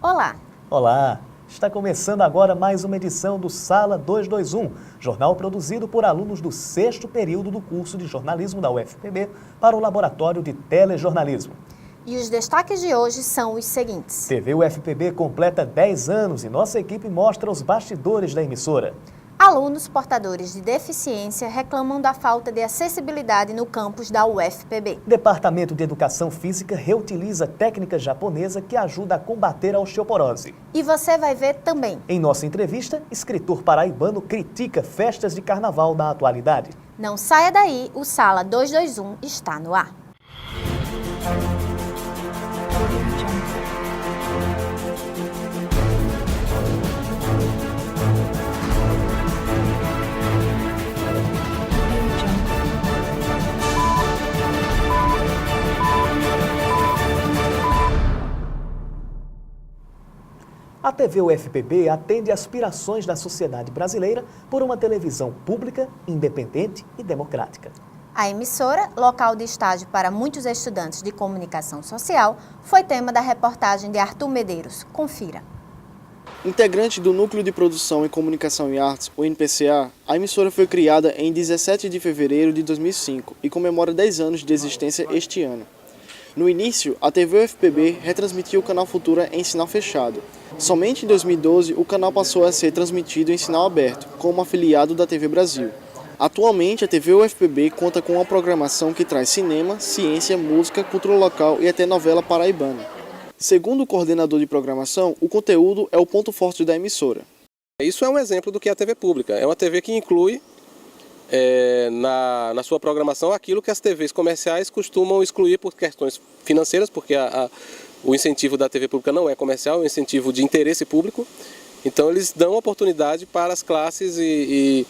Olá! Olá! Está começando agora mais uma edição do Sala 221, jornal produzido por alunos do 6º período do curso de jornalismo da UFPB para o Laboratório de Telejornalismo. E os destaques de hoje são os seguintes. TV UFPB completa 10 anos e nossa equipe mostra os bastidores da emissora. Alunos portadores de deficiência reclamam da falta de acessibilidade no campus da UFPB. Departamento de Educação Física reutiliza técnica japonesa que ajuda a combater a osteoporose. E você vai ver também. Em nossa entrevista, escritor paraibano critica festas de carnaval da atualidade. Não saia daí, o Sala 221 está no ar. A TV UFPB atende aspirações da sociedade brasileira por uma televisão pública, independente e democrática. A emissora, local de estágio para muitos estudantes de comunicação social, foi tema da reportagem de Arthur Medeiros. Confira. Integrante do Núcleo de Produção em Comunicação e Artes, o NPCA, a emissora foi criada em 17 de fevereiro de 2005 e comemora 10 anos de existência este ano. No início, a TV UFPB retransmitia o canal Futura em sinal fechado. Somente em 2012, o canal passou a ser transmitido em sinal aberto, como afiliado da TV Brasil. Atualmente, a TV UFPB conta com uma programação que traz cinema, ciência, música, cultura local e até novela paraibana. Segundo o coordenador de programação, o conteúdo é o ponto forte da emissora. Isso é um exemplo do que é a TV pública. É uma TV que inclui na sua programação aquilo que as TVs comerciais costumam excluir por questões financeiras, porque o incentivo da TV pública não é comercial, é um incentivo de interesse público. Então eles dão oportunidade para as classes e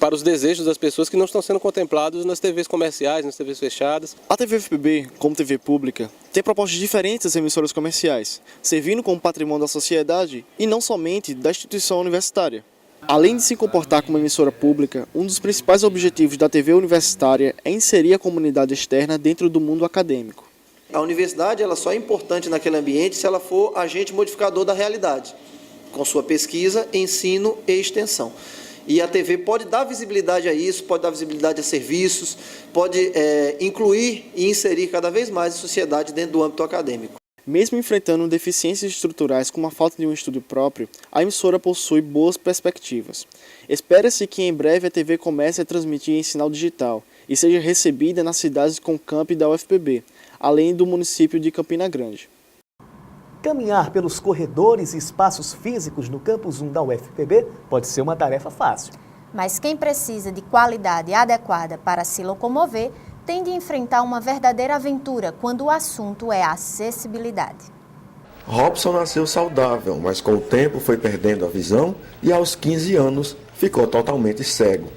para os desejos das pessoas que não estão sendo contemplados nas TVs comerciais, nas TVs fechadas. A TV UFPB, como TV pública, tem propostas diferentes das emissoras comerciais, servindo como patrimônio da sociedade e não somente da instituição universitária. Além de se comportar como emissora pública, um dos principais objetivos da TV universitária é inserir a comunidade externa dentro do mundo acadêmico. A universidade ela só é importante naquele ambiente se ela for agente modificador da realidade, com sua pesquisa, ensino e extensão. E a TV pode dar visibilidade a isso, pode dar visibilidade a serviços, pode incluir e inserir cada vez mais a sociedade dentro do âmbito acadêmico. Mesmo enfrentando deficiências estruturais como a falta de um estúdio próprio, a emissora possui boas perspectivas. Espera-se que em breve a TV comece a transmitir em sinal digital e seja recebida nas cidades com campi da UFPB, além do município de Campina Grande. Caminhar pelos corredores e espaços físicos no Campus 1 da UFPB pode ser uma tarefa fácil. Mas quem precisa de qualidade adequada para se locomover tem de enfrentar uma verdadeira aventura quando o assunto é acessibilidade. Robson nasceu saudável, mas com o tempo foi perdendo a visão e aos 15 anos ficou totalmente cego.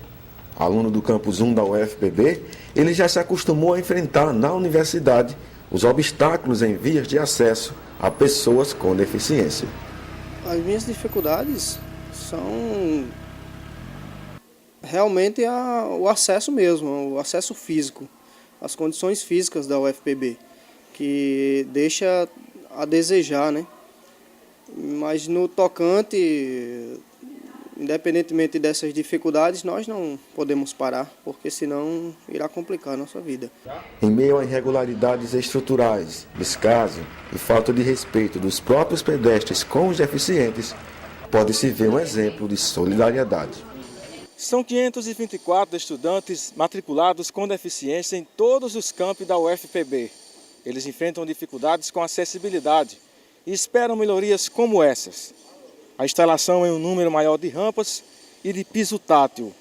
Aluno do Campus 1 da UFPB, ele já se acostumou a enfrentar na universidade os obstáculos em vias de acesso a pessoas com deficiência. As minhas dificuldades são realmente o acesso mesmo, o acesso físico, as condições físicas da UFPB, que deixa a desejar, né? Mas no tocante, independentemente dessas dificuldades, nós não podemos parar, porque senão irá complicar a nossa vida. Em meio a irregularidades estruturais, descaso e falta de respeito dos próprios pedestres com os deficientes, pode-se ver um exemplo de solidariedade. São 524 estudantes matriculados com deficiência em todos os campi da UFPB. Eles enfrentam dificuldades com acessibilidade e esperam melhorias como essas. A instalação em um número maior de rampas e de piso tátil,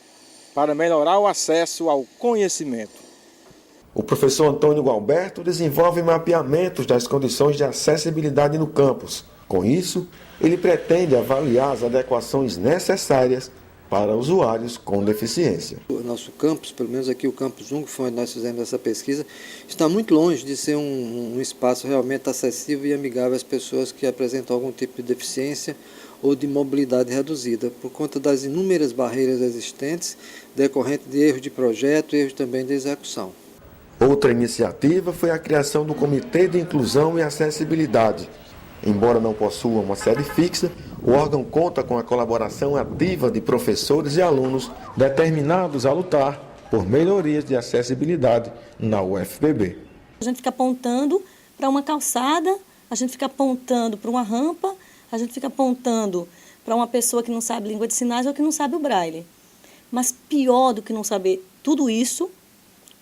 para melhorar o acesso ao conhecimento. O professor Antônio Gualberto desenvolve mapeamentos das condições de acessibilidade no campus. Com isso, ele pretende avaliar as adequações necessárias para usuários com deficiência. O nosso campus, pelo menos aqui o Campus 1, que foi onde nós fizemos essa pesquisa, está muito longe de ser um espaço realmente acessível e amigável às pessoas que apresentam algum tipo de deficiência ou de mobilidade reduzida, por conta das inúmeras barreiras existentes, decorrente de erros de projeto e erros também de execução. Outra iniciativa foi a criação do Comitê de Inclusão e Acessibilidade. Embora não possua uma sede fixa, o órgão conta com a colaboração ativa de professores e alunos determinados a lutar por melhorias de acessibilidade na UFPB. A gente fica apontando para uma calçada, a gente fica apontando para uma rampa, a gente fica apontando para uma pessoa que não sabe língua de sinais ou que não sabe o braille. Mas pior do que não saber tudo isso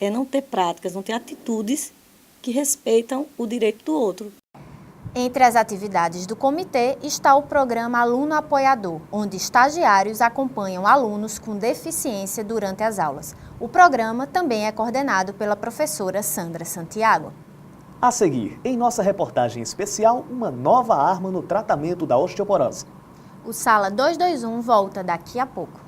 é não ter práticas, não ter atitudes que respeitam o direito do outro. Entre as atividades do comitê está o programa Aluno Apoiador, onde estagiários acompanham alunos com deficiência durante as aulas. O programa também é coordenado pela professora Sandra Santiago. A seguir, em nossa reportagem especial, uma nova arma no tratamento da osteoporose. O Sala 221 volta daqui a pouco.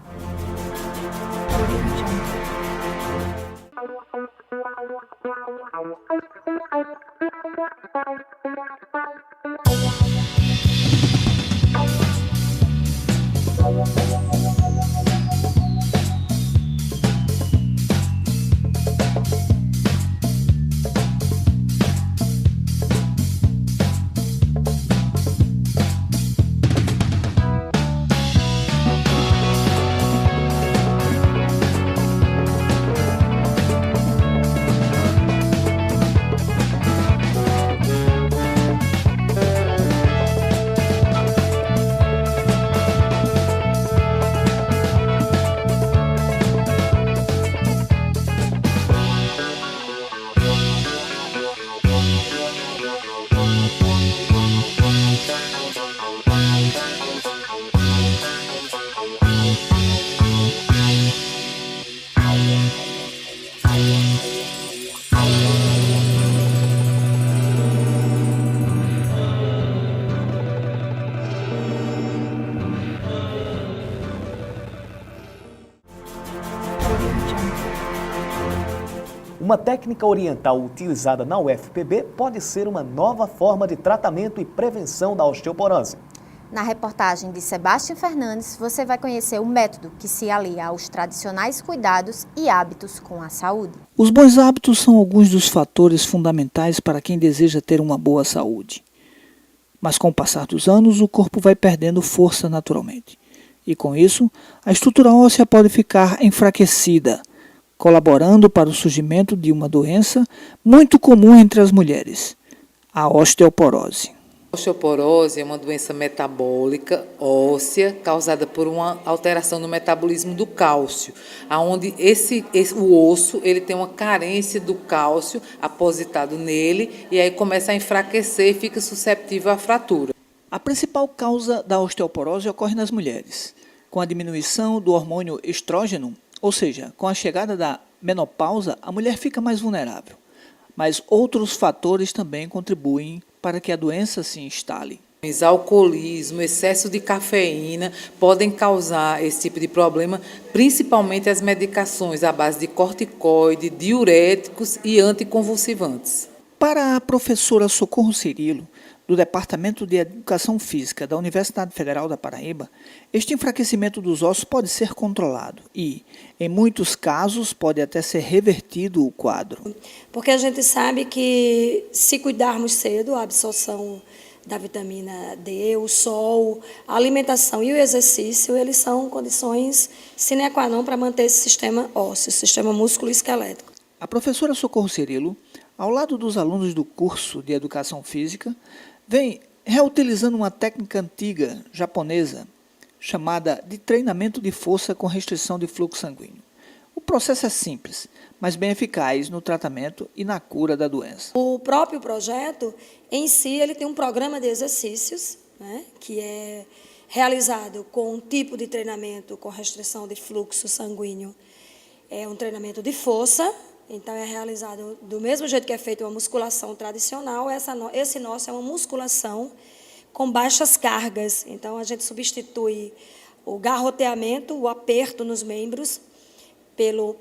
Uma técnica oriental utilizada na UFPB pode ser uma nova forma de tratamento e prevenção da osteoporose. Na reportagem de Sebastião Fernandes, você vai conhecer o método que se alia aos tradicionais cuidados e hábitos com a saúde. Os bons hábitos são alguns dos fatores fundamentais para quem deseja ter uma boa saúde. Mas com o passar dos anos, o corpo vai perdendo força naturalmente. E com isso, a estrutura óssea pode ficar enfraquecida, colaborando para o surgimento de uma doença muito comum entre as mulheres, a osteoporose. A osteoporose é uma doença metabólica óssea causada por uma alteração no metabolismo do cálcio, onde o osso ele tem uma carência do cálcio apositado nele e aí começa a enfraquecer e fica susceptível à fratura. A principal causa da osteoporose ocorre nas mulheres, com a diminuição do hormônio estrógeno, ou seja, com a chegada da menopausa, a mulher fica mais vulnerável. Mas outros fatores também contribuem para que a doença se instale. Alcoolismo, excesso de cafeína podem causar esse tipo de problema, principalmente as medicações à base de corticoide, diuréticos e anticonvulsivantes. Para a professora Socorro Cirilo, do Departamento de Educação Física da Universidade Federal da Paraíba, este enfraquecimento dos ossos pode ser controlado e, em muitos casos, pode até ser revertido o quadro. Porque a gente sabe que, se cuidarmos cedo, a absorção da vitamina D, o sol, a alimentação e o exercício, eles são condições sine qua non para manter esse sistema ósseo, sistema músculo-esquelético. A professora Socorro Cirilo, ao lado dos alunos do curso de Educação Física, vem reutilizando uma técnica antiga japonesa chamada de treinamento de força com restrição de fluxo sanguíneo. O processo é simples, mas bem eficaz no tratamento e na cura da doença. O próprio projeto, em si, ele tem um programa de exercícios, né, que é realizado com um tipo de treinamento com restrição de fluxo sanguíneo. É um treinamento de força. Então, é realizado do mesmo jeito que é feita uma musculação tradicional, esse nosso é uma musculação com baixas cargas. Então, a gente substitui o garroteamento, o aperto nos membros,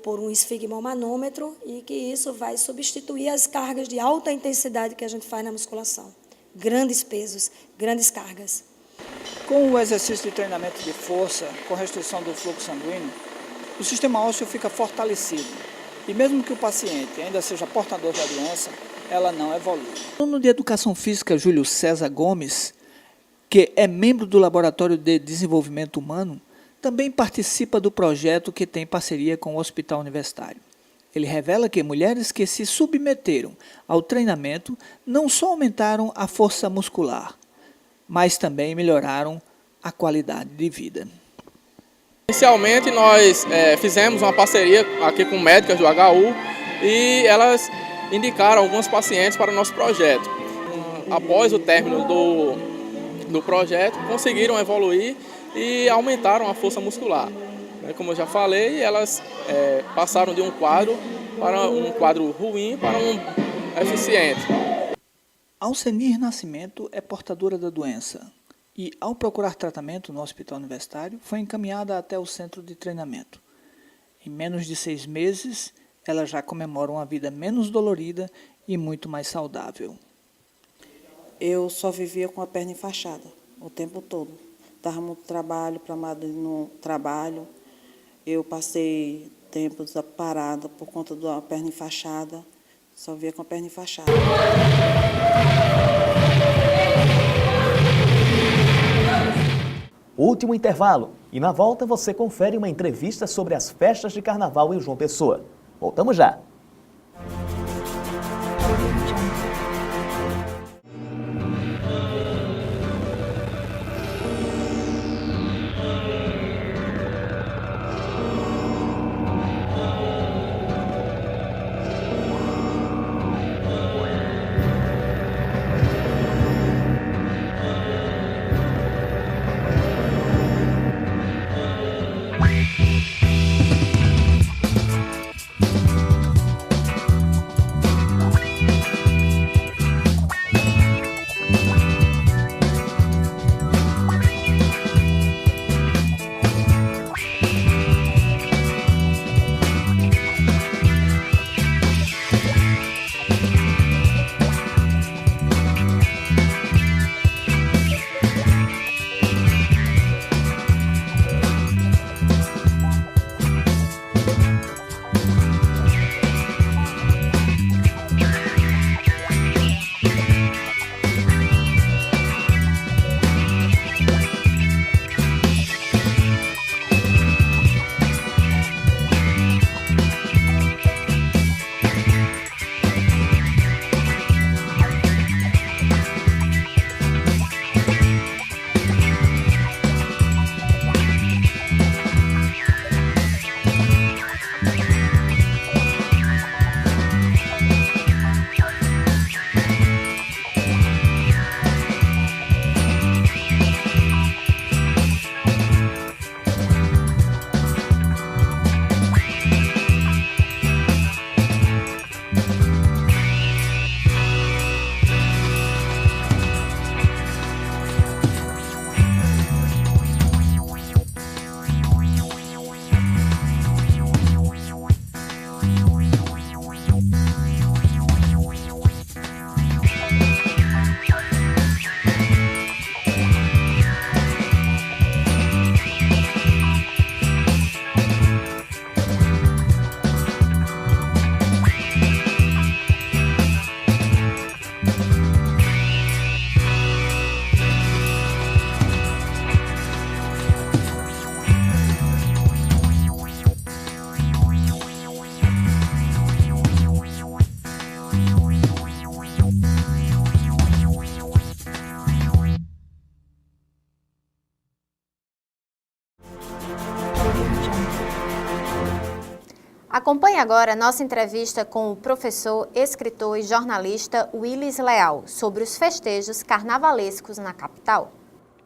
por um esfigmomanômetro, e que isso vai substituir as cargas de alta intensidade que a gente faz na musculação. Grandes pesos, grandes cargas. Com o exercício de treinamento de força, com restrição do fluxo sanguíneo, o sistema ósseo fica fortalecido. E mesmo que o paciente ainda seja portador da doença, ela não evolui. O aluno de Educação Física Júlio César Gomes, que é membro do Laboratório de Desenvolvimento Humano, também participa do projeto que tem parceria com o Hospital Universitário. Ele revela que mulheres que se submeteram ao treinamento não só aumentaram a força muscular, mas também melhoraram a qualidade de vida. Inicialmente nós fizemos uma parceria aqui com médicas do HU e elas indicaram alguns pacientes para o nosso projeto. Após o término do projeto, conseguiram evoluir e aumentaram a força muscular. Como eu já falei, elas passaram de um quadro para um quadro ruim para um eficiente. Alcenir Nascimento é portadora da doença e, ao procurar tratamento no Hospital Universitário, foi encaminhada até o centro de treinamento. Em menos de 6 meses, ela já comemora uma vida menos dolorida e muito mais saudável. Eu só vivia com a perna enfaixada o tempo todo. Dava muito trabalho para no trabalho. Eu passei tempos parada por conta da perna enfaixada. Só via com a perna enfaixada. Último intervalo. E na volta você confere uma entrevista sobre as festas de carnaval em João Pessoa. Voltamos já. Acompanhe agora nossa entrevista com o professor, escritor e jornalista Willis Leal sobre os festejos carnavalescos na capital.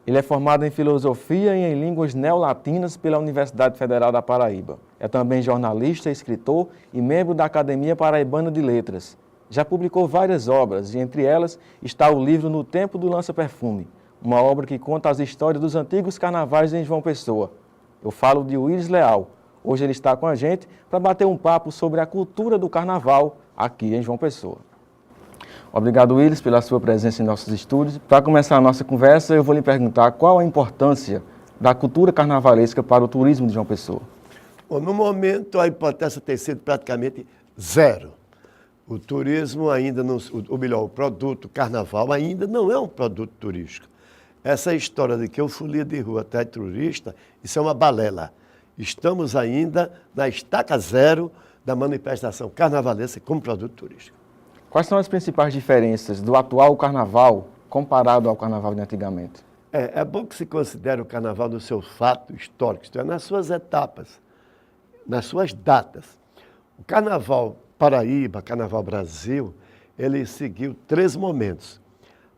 Ele é formado em Filosofia e em Línguas Neolatinas pela Universidade Federal da Paraíba. É também jornalista, escritor e membro da Academia Paraibana de Letras. Já publicou várias obras e entre elas está o livro No Tempo do Lança-Perfume, uma obra que conta as histórias dos antigos carnavais em João Pessoa. Eu falo de Willis Leal. Hoje ele está com a gente para bater um papo sobre a cultura do carnaval aqui em João Pessoa. Obrigado, Willis, pela sua presença em nossos estúdios. Para começar a nossa conversa, eu vou lhe perguntar qual a importância da cultura carnavalesca para o turismo de João Pessoa. Bom, no momento, a importância tem sido praticamente zero. O turismo ainda não, ou melhor, o produto carnaval ainda não é um produto turístico. Essa história de que o folia de rua atrai turista, isso é uma balela. Estamos ainda na estaca zero da manifestação carnavalesca como produto turístico. Quais são as principais diferenças do atual carnaval comparado ao carnaval de antigamente? É bom que se considere o carnaval no seu fato histórico, isto é, nas suas etapas, nas suas datas. O carnaval Paraíba, Carnaval Brasil, ele seguiu 3 momentos.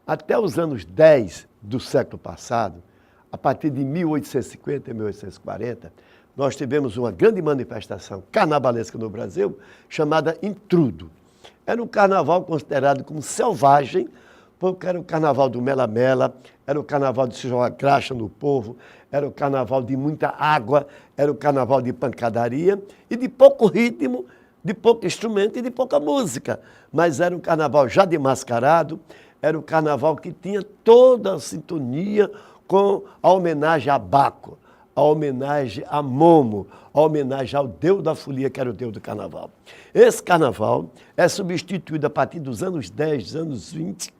Até os anos 10 do século passado, a partir de 1850 e 1840, nós tivemos uma grande manifestação carnavalesca no Brasil, chamada Intrudo. Era um carnaval considerado como selvagem, porque era o carnaval do mela-mela, era o carnaval de se jogar graxa no povo, era o carnaval de muita água, era o carnaval de pancadaria e de pouco ritmo, de pouco instrumento e de pouca música. Mas era um carnaval já de mascarado, era o carnaval que tinha toda a sintonia com a homenagem a Baco, a homenagem a Momo, a homenagem ao deus da folia, que era o deus do carnaval. Esse carnaval é substituído a partir dos anos 10, dos anos 20,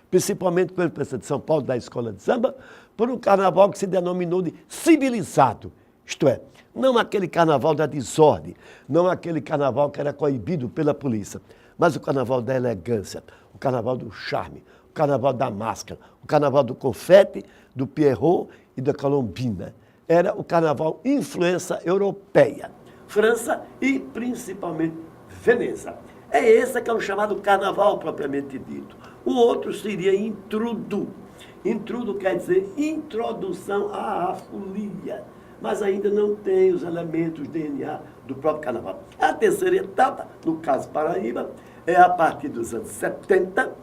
principalmente com a influência de São Paulo, da escola de samba, por um carnaval que se denominou de civilizado, isto é, não aquele carnaval da desordem, não aquele carnaval que era coibido pela polícia, mas o carnaval da elegância, o carnaval do charme, o carnaval da máscara, o carnaval do confete, do Pierrot e da Colombina. Era o carnaval influência europeia, França e principalmente Veneza. É esse que é o chamado carnaval propriamente dito. O outro seria intrudo. Intrudo quer dizer introdução à folia, mas ainda não tem os elementos DNA do próprio carnaval. A terceira etapa, no caso Paraíba, é a partir dos anos 70,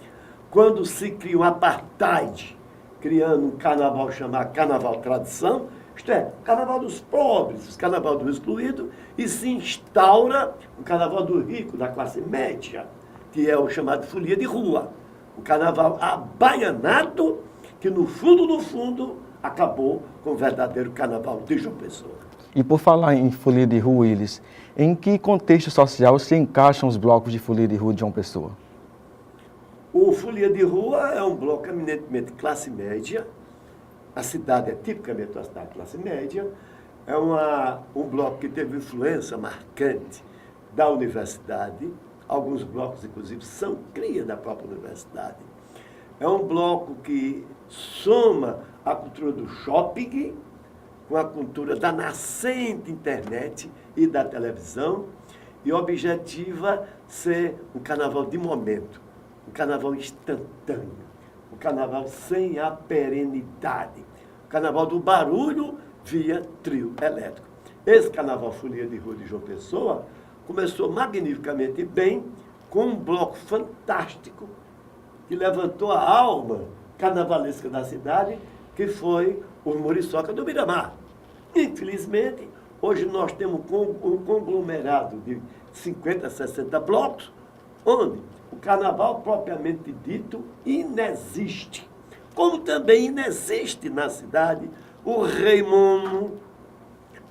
quando se cria um apartheid, criando um carnaval chamado Carnaval Tradição, isto é, o carnaval dos pobres, o carnaval do excluído, e se instaura o carnaval do rico, da classe média, que é o chamado folia de rua. O carnaval abaianado, que no fundo, acabou com o verdadeiro carnaval de João Pessoa. E por falar em folia de rua, Willis, em que contexto social se encaixam os blocos de folia de rua de João Pessoa? O folia de rua é um bloco eminentemente classe média. A cidade é tipicamente uma cidade de classe média. É um bloco que teve influência marcante da universidade. Alguns blocos, inclusive, são cria da própria universidade. É um bloco que soma a cultura do shopping com a cultura da nascente internet e da televisão e objetiva ser um carnaval de momento, um carnaval instantâneo, um carnaval sem a perenidade, o carnaval do barulho via trio elétrico. Esse carnaval Folia de Rua de João Pessoa começou magnificamente bem, com um bloco fantástico que levantou a alma carnavalesca da cidade, que foi o Muriçoca do Miramar. Infelizmente, hoje nós temos um conglomerado de 50, 60 blocos, onde o carnaval propriamente dito inexiste. Como também inexiste na cidade o Rei Momo,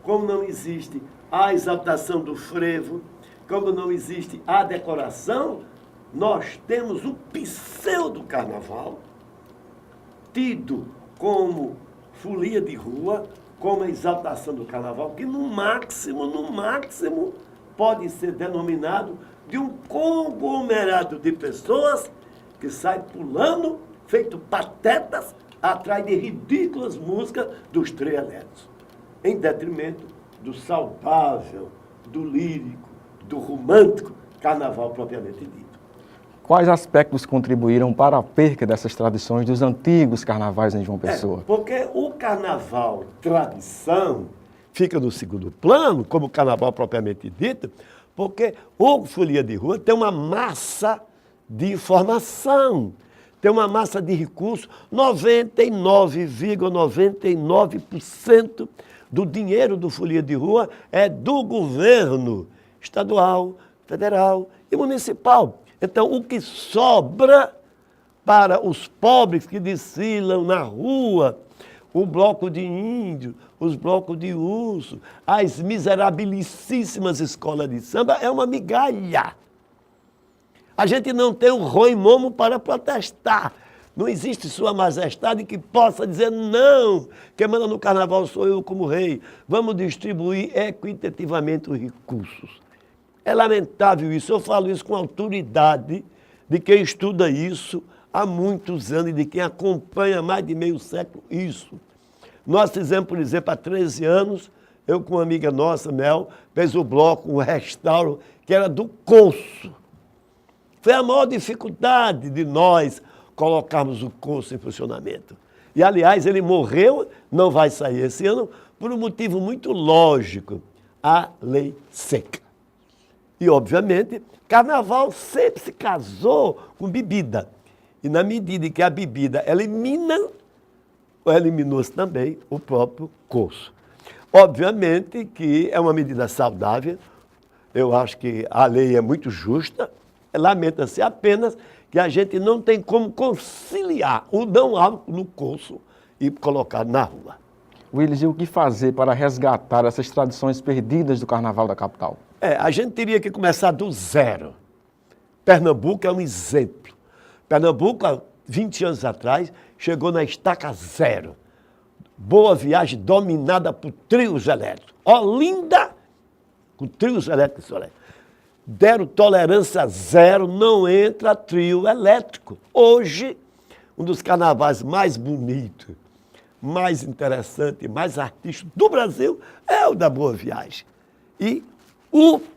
como não existe a exaltação do frevo, como não existe a decoração, nós temos um pseudo-carnaval, tido como folia de rua, como a exaltação do carnaval, que no máximo, pode ser denominado de um conglomerado de pessoas que saem pulando, feito patetas, atrás de ridículas músicas dos trio elétricos, em detrimento do saudável, do lírico, do romântico carnaval propriamente dito. Quais aspectos contribuíram para a perca dessas tradições dos antigos carnavais em João Pessoa? Porque o carnaval tradição fica no segundo plano, como o carnaval propriamente dito, porque o folia de rua tem uma massa de informação, tem uma massa de recursos, 99,99% do dinheiro do folia de rua é do governo estadual, federal e municipal. Então, o que sobra para os pobres que desfilam na rua, o bloco de índio, os blocos de urso, as miserabilíssimas escolas de samba, é uma migalha. A gente não tem um roimomo para protestar. Não existe sua majestade que possa dizer não, quem manda no carnaval sou eu como rei. Vamos distribuir equitativamente os recursos. É lamentável isso, eu falo isso com autoridade de quem estuda isso há muitos anos e de quem acompanha há mais de meio século isso. Nós fizemos, por exemplo, há 13 anos, eu com uma amiga nossa, Mel, fez o bloco, o restauro, que era do Coço. Foi a maior dificuldade de nós colocarmos o Coço em funcionamento. E, aliás, ele morreu, não vai sair esse ano, por um motivo muito lógico, a lei seca. E, obviamente, carnaval sempre se casou com bebida. E na medida em que a bebida elimina, eliminou-se também o próprio Coço. Obviamente que é uma medida saudável, eu acho que a lei é muito justa, lamenta-se apenas que a gente não tem como conciliar o não álcool no Coço e colocar na rua. Willis, e o que fazer para resgatar essas tradições perdidas do carnaval da capital? A gente teria que começar do zero. Pernambuco é um exemplo. Pernambuco, há 20 anos atrás, chegou na estaca zero. Boa Viagem dominada por trios elétricos. Olinda, com trios elétricos. Deram tolerância zero, não entra trio elétrico. Hoje, um dos carnavais mais bonitos, mais interessante, mais artístico do Brasil é o da Boa Viagem. E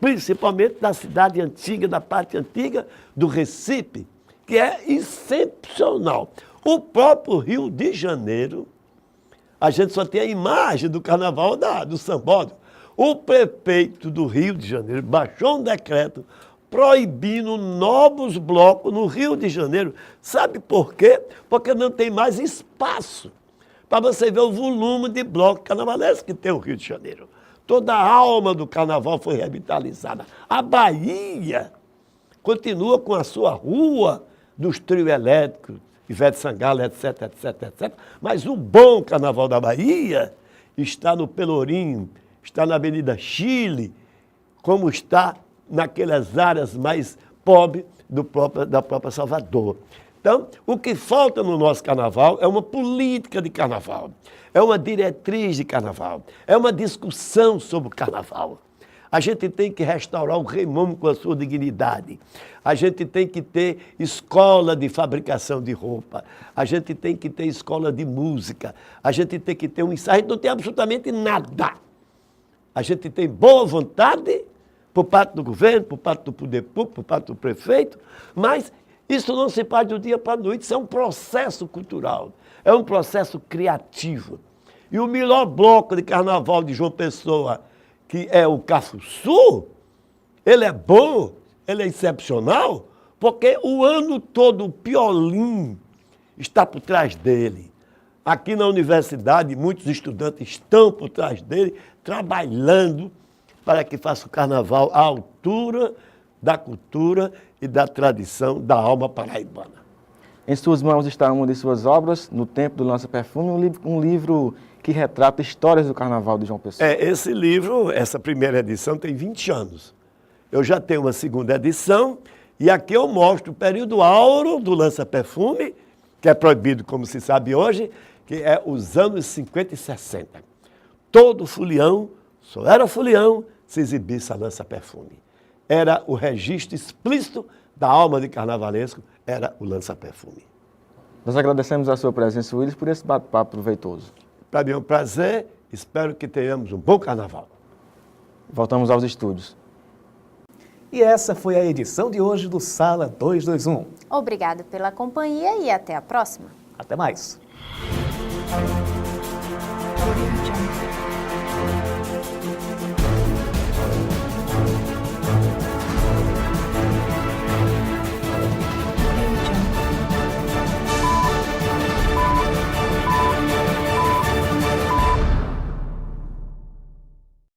principalmente da cidade antiga, da parte antiga do Recife, que é excepcional. O próprio Rio de Janeiro, a gente só tem a imagem do carnaval do Sambódromo. O prefeito do Rio de Janeiro baixou um decreto proibindo novos blocos no Rio de Janeiro. Sabe por quê? Porque não tem mais espaço para você ver o volume de blocos carnavalescos que tem o Rio de Janeiro. Toda a alma do carnaval foi revitalizada. A Bahia continua com a sua rua dos trios elétricos, Ivete Sangalo, etc, etc, etc. Mas o bom carnaval da Bahia está no Pelourinho, está na Avenida Chile, como está naquelas áreas mais pobres da própria Salvador. Então, o que falta no nosso carnaval é uma política de carnaval, é uma diretriz de carnaval, é uma discussão sobre o carnaval. A gente tem que restaurar o reimomo com a sua dignidade. A gente tem que ter escola de fabricação de roupa. A gente tem que ter escola de música. A gente tem que ter um ensaio. A gente não tem absolutamente nada. A gente tem boa vontade por parte do governo, por parte do poder público, por parte do prefeito, mas isso não se faz do dia para a noite. Isso é um processo cultural, é um processo criativo. E o melhor bloco de carnaval de João Pessoa, que é o Cafuçu, ele é bom, ele é excepcional, porque o ano todo o Piolim está por trás dele. Aqui na universidade, muitos estudantes estão por trás dele, trabalhando para que faça o carnaval à altura da cultura e da tradição da alma paraibana. Em suas mãos está uma de suas obras, No Tempo do Lança-Perfume, um livro que retrata histórias do carnaval de João Pessoa. Esse livro, essa primeira edição, tem 20 anos. Eu já tenho uma segunda edição, e aqui eu mostro o período áureo do Lança-Perfume, que é proibido, como se sabe hoje, que é os anos 50 e 60. Todo folião, só era folião, se exibisse a Lança-Perfume. Era o registro explícito da alma de carnavalesco, era o Lança-Perfume. Nós agradecemos a sua presença, Willis, por esse bate-papo proveitoso. Para mim é um prazer, espero que tenhamos um bom carnaval. Voltamos aos estúdios. E essa foi a edição de hoje do Sala 221. Obrigado pela companhia e até a próxima. Até mais.